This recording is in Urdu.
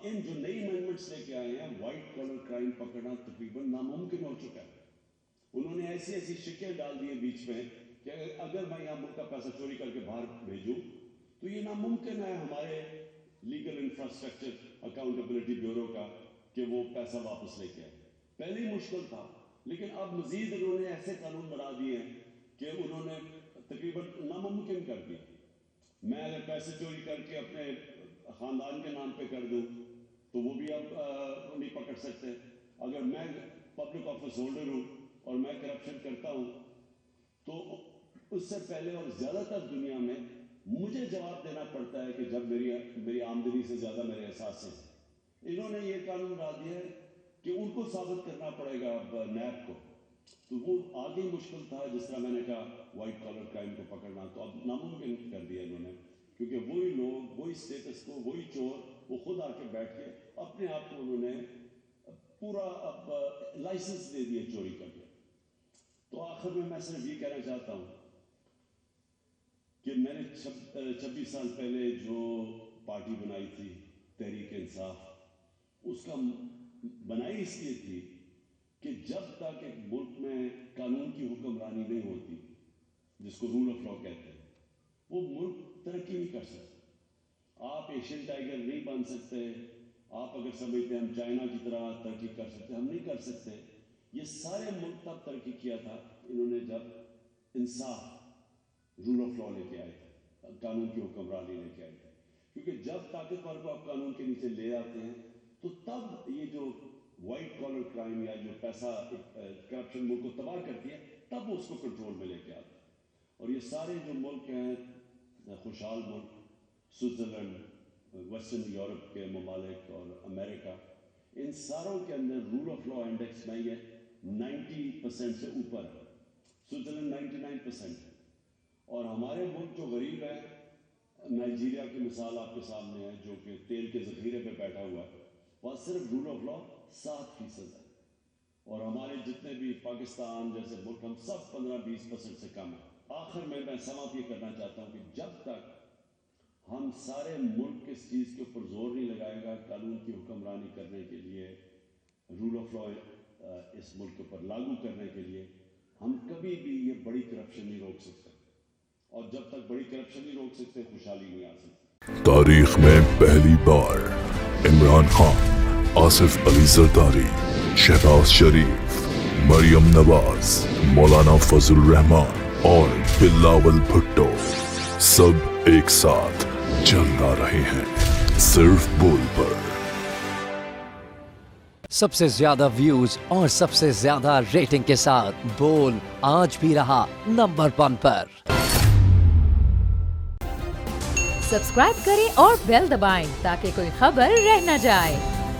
اب ان جو نئی امینڈمنٹس لے کے آئے ہیں وائٹ کالر کرائم پکڑنا تقریباً ناممکن ہو چکا ہے. انہوں نے ایسی ایسی شکیں ڈال دی ہیں بیچ میں کہ اگر میں یہاں ملک کا پیسہ چوری کر کے باہر بھیجوں تو یہ ناممکن ہے ہمارے لیگل انفراسٹرکچر اکاؤنٹیبلٹی بیورو کا کہ وہ پیسہ واپس لے کے آئے. پہلے ہی مشکل تھا لیکن اب مزید انہوں نے ایسے قانون بنا دیے ہیں کہ انہوں نے تقریباً ناممکن کر دی. میں اگر پیسے چوری کر کے اپنے خاندان کے نام پہ کر دوں تو وہ بھی اب نہیں پکڑ سکتے. اگر میں پبلک آفس ہولڈر ہوں اور میں کرپشن کرتا ہوں تو اس سے پہلے اور زیادہ تر دنیا میں مجھے جواب دینا پڑتا ہے کہ جب میری آمدنی سے زیادہ میرے احساس ہیں. انہوں نے یہ قانون ڈال دیا ہے کہ ان کو ثابت کرنا پڑے گا اب نیب کو. تو وہ آگے مشکل تھا جس طرح میں نے کہا وائٹ کالر کرائم کو پکڑنا, تو اب ناممکن کر دیا انہوں نے, کیونکہ وہی لوگ وہی اسٹیٹس کو وہی چور وہ خود آ کے بیٹھ کے اپنے آپ کو انہوں نے پورا اب لائسنس دے دیا چوری کر کے. تو آخر میں صرف یہ کہنا چاہتا ہوں کہ میں نے 26 سال پہلے جو پارٹی بنائی تھی تحریک انصاف, اس کا بنائی اس لیے تھی کہ جب تک ایک ملک میں قانون کی حکمرانی نہیں ہوتی جس کو رول آف لا کہتے ہیں, وہ ملک ترقی نہیں کر سکتا. آپ ایشین ٹائیگر نہیں بن سکتے. آپ اگر سمجھتے ہیں ہم چائنا کی طرح ترقی کر سکتے, ہم نہیں کر سکتے. یہ سارے ملک تب ترقی کیا تھا انہوں نے جب انصاف رول آف لا لے کے آئے تھے, قانون کی حکمرانی لے کے آئے تھے. کیونکہ جب طاقتور کو آپ قانون کے نیچے لے آتے ہیں تو تب یہ جو وائٹ کالر کرائم یا جو پیسہ کرپشن ملک کو تباہ کرتی ہے تب وہ اس کو کنٹرول میں لے کے آتے ہیں. اور یہ سارے جو ملک ہیں خوشحال ملک, سوئٹزرلینڈ, ویسٹرن یورپ کے ممالک اور امریکہ, ان ساروں کے اندر رول آف لا انڈیکس میں یہ 90% سے اوپر ہے. سوئٹزرلینڈ 99% ہے. اور ہمارے ملک جو غریب ہے, نائجیریا کی مثال آپ کے سامنے ہے جو کہ تیل کے ذخیرے پہ بیٹھا ہوا ہے, وہاں صرف رول آف لا 7% ہے. اور ہمارے جتنے بھی پاکستان جیسے ملک ہم سب 15-20% سے کم ہیں. آخر میں سماپت یہ کرنا چاہتا ہوں کہ جب تک ہم سارے ملک اس چیز کے اوپر زور نہیں لگائے گا قانون کی حکمرانی کرنے کے لیے, رول آف لا اس ملک کے اوپر لاگو کرنے کے لیے, ہم کبھی بھی یہ بڑی کرپشن نہیں روک سکتے. اور جب تک بڑی کرپشن نہیں روک سکتے خوشحالی نہیں آ سکتی. تاریخ میں پہلی بار عمران خان, آصف علی زرداری, شہباز شریف, مریم نواز, مولانا فضل الرحمان اور بلاول بھٹو سب ایک ساتھ چل آ رہے ہیں صرف بول پر. سب سے زیادہ ویوز اور سب سے زیادہ ریٹنگ کے ساتھ بول آج بھی رہا نمبر 1 پر. سبسکرائب کریں اور بیل دبائیں تاکہ کوئی خبر رہ نہ جائے.